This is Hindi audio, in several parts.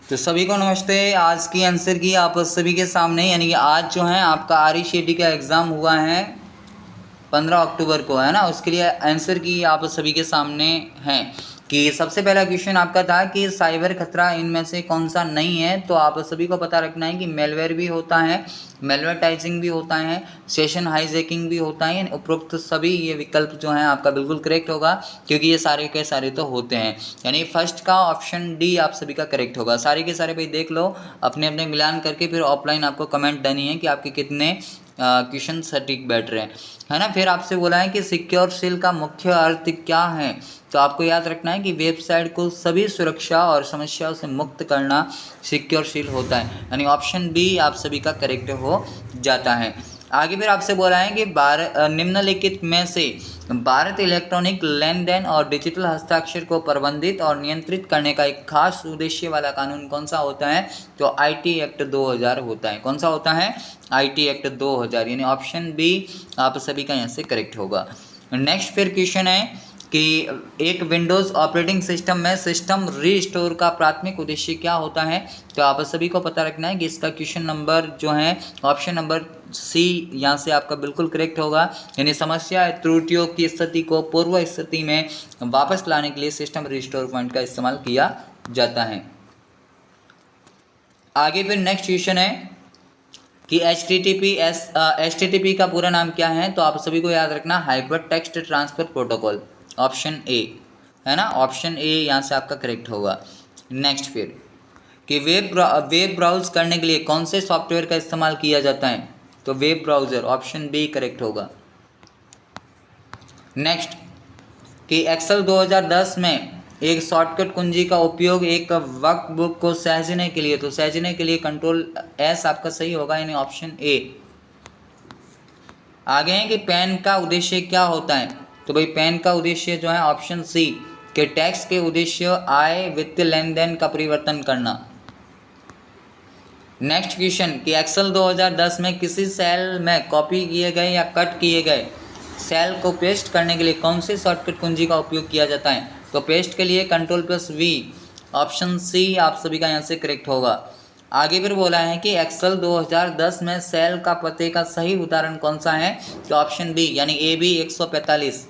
तो सभी को नमस्ते। आज की आंसर की आप सभी के सामने, यानी कि आज जो है आपका RECET का एग्ज़ाम हुआ है 15 अक्टूबर को, है ना। उसके लिए आंसर की आप सभी के सामने हैं कि सबसे पहला क्वेश्चन आपका था कि साइबर खतरा इनमें से कौन सा नहीं है। तो आप सभी को पता रखना है कि मेलवेयर भी होता है, मेलवेटाइजिंग भी होता है, सेशन हाईजैकिंग भी होता है। उपरोक्त सभी ये विकल्प जो है आपका बिल्कुल करेक्ट होगा, क्योंकि ये सारे के सारे तो होते हैं। यानी फर्स्ट का ऑप्शन डी आप सभी का करेक्ट होगा। सारे के सारे भाई देख लो, अपने अपने मिलान करके फिर ऑफलाइन आपको कमेंट देनी है कि आपके कितने क्वेश्चन सटीक बैठ रहे हैं, है ना। फिर आपसे बोला है कि सिक्योर सील का मुख्य अर्थ क्या है। तो आपको याद रखना है कि वेबसाइट को सभी सुरक्षा और समस्याओं से मुक्त करना सिक्योर सील होता है, यानी ऑप्शन बी आप सभी का करेक्ट हो जाता है। आगे फिर आपसे बोला है कि निम्नलिखित में से भारत इलेक्ट्रॉनिक लेन देन और डिजिटल हस्ताक्षर को प्रबंधित और नियंत्रित करने का एक खास उद्देश्य वाला कानून कौन सा होता है। तो IT एक्ट 2000 होता है। कौन सा होता है? IT एक्ट 2000, यानी ऑप्शन बी आप सभी का यहाँ से करेक्ट होगा। नेक्स्ट फिर क्वेश्चन है कि एक विंडोज़ ऑपरेटिंग सिस्टम में सिस्टम रीस्टोर का प्राथमिक उद्देश्य क्या होता है। तो आप सभी को पता रखना है कि इसका क्वेश्चन नंबर जो है ऑप्शन नंबर सी यहाँ से आपका बिल्कुल करेक्ट होगा, यानी समस्या त्रुटियों की स्थिति को पूर्व स्थिति में वापस लाने के लिए सिस्टम रीस्टोर पॉइंट का इस्तेमाल किया जाता है। आगे फिर नेक्स्ट क्वेश्चन है कि HTTP का पूरा नाम क्या है। तो आप सभी को याद रखना, hyper text transfer protocol, option A, है ना। ऑप्शन ए यहाँ से आपका करेक्ट होगा। नेक्स्ट फिर कि वेब ब्राउज करने के लिए कौन से सॉफ्टवेयर का इस्तेमाल किया जाता है। तो web browser, option B correct होगा। नेक्स्ट कि एक्सेल 2010 में एक शॉर्टकट कुंजी का उपयोग एक वर्कबुक को सहेजने के लिए, तो सहेजने के लिए कंट्रोल एस आपका सही होगा, यानी ऑप्शन ए। आगे हैं कि पेन का उद्देश्य क्या होता है। तो भाई पेन का उद्देश्य जो है ऑप्शन सी कि टैक्स के उद्देश्य आय वित्तीय लेन देन का परिवर्तन करना। नेक्स्ट क्वेश्चन कि एक्सेल 2010 में किसी सेल में कॉपी किए गए या कट किए गए सेल को पेस्ट करने के लिए कौन सी शॉर्टकट कुंजी का उपयोग किया जाता है। तो पेस्ट के लिए कंट्रोल+V, ऑप्शन सी आप सभी का यहाँ से करेक्ट होगा। आगे फिर बोला है कि एक्सेल 2010 में सेल का पते का सही उदाहरण कौन सा है। तो ऑप्शन बी, यानी AB 145।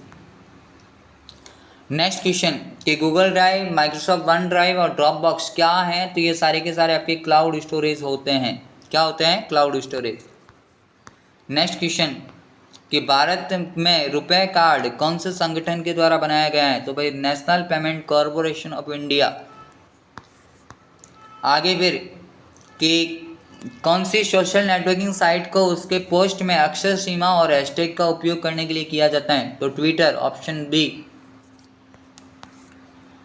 नेक्स्ट क्वेश्चन कि Google drive, Microsoft one drive और ड्रॉप बॉक्स क्या हैं। तो ये सारे के सारे आपके क्लाउड स्टोरेज होते हैं। क्या होते हैं? Cloud storage. नेक्स्ट क्वेश्चन कि भारत में रुपए कार्ड कौन से संगठन के द्वारा बनाया गया है। तो भाई national payment corporation of India. आगे फिर कि कौन सी सोशल नेटवर्किंग साइट को उसके पोस्ट में अक्षर सीमा और हैशटैग का उपयोग करने के लिए किया जाता है। तो ट्विटर, ऑप्शन बी।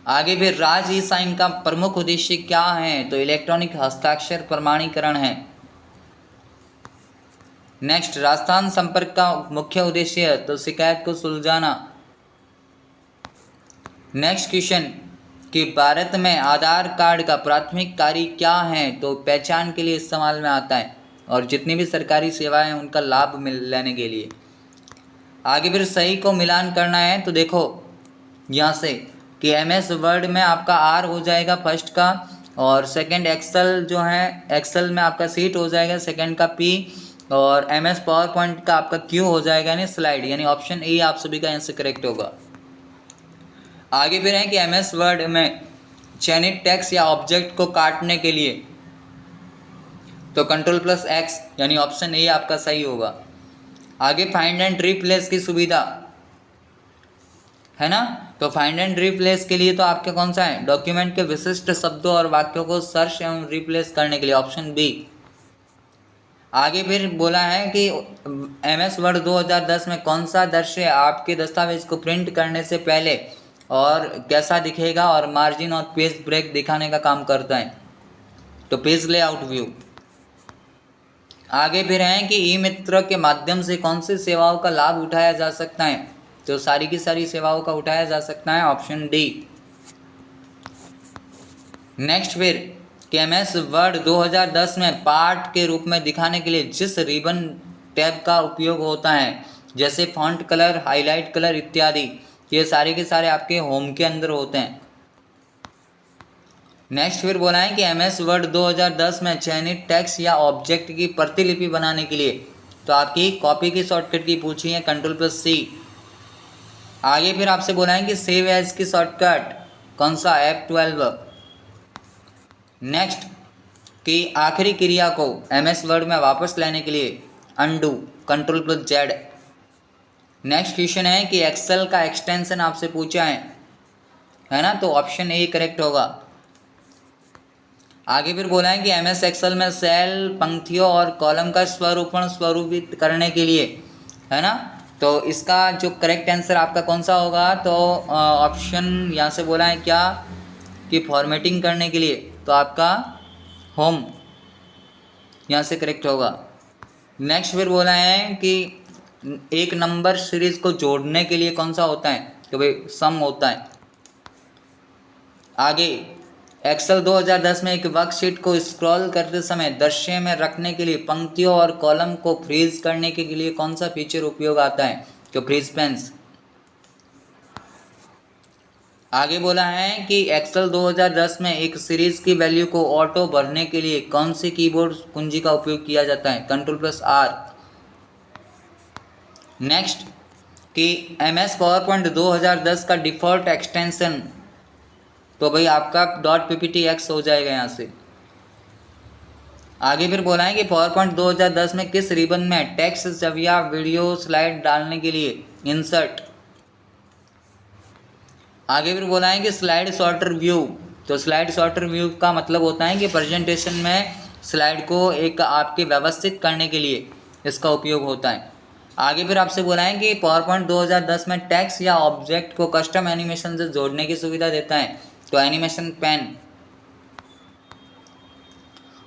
आगे फिर राज ई साइन का प्रमुख उद्देश्य क्या है। तो इलेक्ट्रॉनिक हस्ताक्षर प्रमाणीकरण है। नेक्स्ट राजस्थान संपर्क का मुख्य उद्देश्य है, तो शिकायत को सुलझाना। नेक्स्ट क्वेश्चन कि भारत में आधार कार्ड का प्राथमिक कार्य क्या है। तो पहचान के लिए इस्तेमाल में आता है और जितनी भी सरकारी सेवाएं हैं उनका लाभ लेने के लिए। आगे फिर सही को मिलान करना है। तो देखो यहाँ से कि MS वर्ड में आपका R हो जाएगा फर्स्ट का, और सेकंड एक्सेल जो है एक्सेल में आपका सीट हो जाएगा सेकंड का P, और MS पावर पॉइंट का आपका Q हो जाएगा, यानी स्लाइड, यानी ऑप्शन ए आप सभी का यहाँ से करेक्ट होगा। आगे फिर है कि MS वर्ड में चयनित टेक्स्ट या ऑब्जेक्ट को काटने के लिए, तो कंट्रोल+X, यानी ऑप्शन ए आपका सही होगा। आगे फाइंड एंड रिप्लेस की सुविधा है ना। तो फाइंड एंड रिप्लेस के लिए तो आपके कौन सा है, डॉक्यूमेंट के विशिष्ट शब्दों और वाक्यों को सर्च एवं रिप्लेस करने के लिए, ऑप्शन बी। आगे फिर बोला है कि MS वर्ड 2010 में कौन सा दृश्य आपके दस्तावेज को प्रिंट करने से पहले और कैसा दिखेगा और मार्जिन और पेज ब्रेक दिखाने का काम करता है। तो पेज लेआउट व्यू। आगे फिर हैं कि ई मित्र के माध्यम से कौन सी सेवाओं का लाभ उठाया जा सकता है। तो सारी की सारी सेवाओं का उठाया जा सकता है, ऑप्शन डी। नेक्स्ट फिर कि MS वर्ड 2010 में पाठ के रूप में दिखाने के लिए जिस रिबन टैब का उपयोग होता है, जैसे फॉन्ट कलर, हाईलाइट कलर इत्यादि, ये सारे के सारे आपके होम के अंदर होते हैं। नेक्स्ट फिर बोला है कि MS वर्ड 2010 में चयनित टेक्स्ट या ऑब्जेक्ट की प्रतिलिपि बनाने के लिए, तो आपकी कॉपी की शॉर्टकट की पूछी है Ctrl+C। आगे फिर आपसे बोला है कि सेव एज की शॉर्टकट कौन सा, F12। नेक्स्ट कि आखिरी क्रिया को MS वर्ड में वापस लाने के लिए अनडू, Ctrl+Z। नेक्स्ट क्वेश्चन है कि एक्सेल का एक्सटेंशन आपसे पूछा है ना, तो ऑप्शन ए करेक्ट होगा। आगे फिर बोला है कि MS एक्सेल में सेल, पंक्तियों और कॉलम का स्वरूपित करने के लिए, है ना, तो इसका जो करेक्ट आंसर आपका कौन सा होगा, तो ऑप्शन यहाँ से बोला है क्या कि फॉर्मेटिंग करने के लिए, तो आपका होम यहाँ से करेक्ट होगा। नेक्स्ट फिर बोला है कि एक नंबर सीरीज को जोड़ने के लिए कौन सा होता है, तो भाई सम होता है। आगे एक्सेल 2010 में एक वर्कशीट को स्क्रॉल करते समय दृश्य में रखने के लिए पंक्तियों और कॉलम को फ्रीज करने के लिए कौन सा फीचर उपयोग आता है, तो फ्रीज पेंस। आगे बोला है कि एक्सेल 2010 में एक सीरीज की वैल्यू को ऑटो भरने के लिए कौन सी कीबोर्ड कुंजी का उपयोग किया जाता है, Ctrl+R। नेक्स्ट कि MS पावरपॉइंट 2010 का डिफ़ॉल्ट एक्सटेंशन, तो भाई आपका .pptx हो जाएगा यहाँ से। आगे फिर बोला है कि पावरपॉइंट 2010 में किस रिबन में टेक्स्ट, छवि या वीडियो स्लाइड डालने के लिए इंसर्ट। आगे फिर बोला है कि स्लाइड सॉर्टर व्यू, तो स्लाइड सॉर्टर व्यू का मतलब होता है कि प्रेजेंटेशन में स्लाइड को एक आपके व्यवस्थित करने के लिए इसका उपयोग होता है। आगे फिर आपसे बोला है कि पावरपॉइंट 2010 में टेक्स्ट या ऑब्जेक्ट को कस्टम एनिमेशन से जोड़ने की सुविधा देता है, तो एनिमेशन पेन।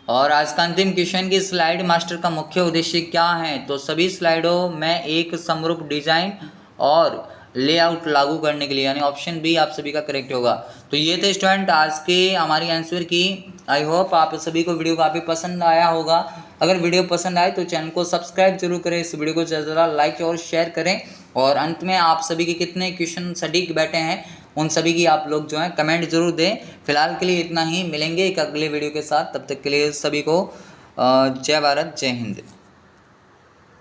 और आज का अंतिम क्वेश्चन की स्लाइड मास्टर का मुख्य उद्देश्य क्या है, तो सभी स्लाइडों में एक समरूप डिजाइन और लेआउट लागू करने के लिए, यानी ऑप्शन बी आप सभी का करेक्ट होगा। तो ये थे स्टूडेंट आज के हमारी आंसर की। आई होप आप सभी को वीडियो काफ़ी पसंद आया होगा। अगर वीडियो पसंद आए तो चैनल को सब्सक्राइब जरूर करें, इस वीडियो को ज़रा लाइक और शेयर करें। और अंत में आप सभी के कितने क्वेश्चन सटीक बैठे हैं उन सभी की आप लोग जो हैं कमेंट जरूर दें। फिलहाल के लिए इतना ही, मिलेंगे एक अगले वीडियो के साथ, तब तक के लिए सभी को जय भारत, जय हिंद।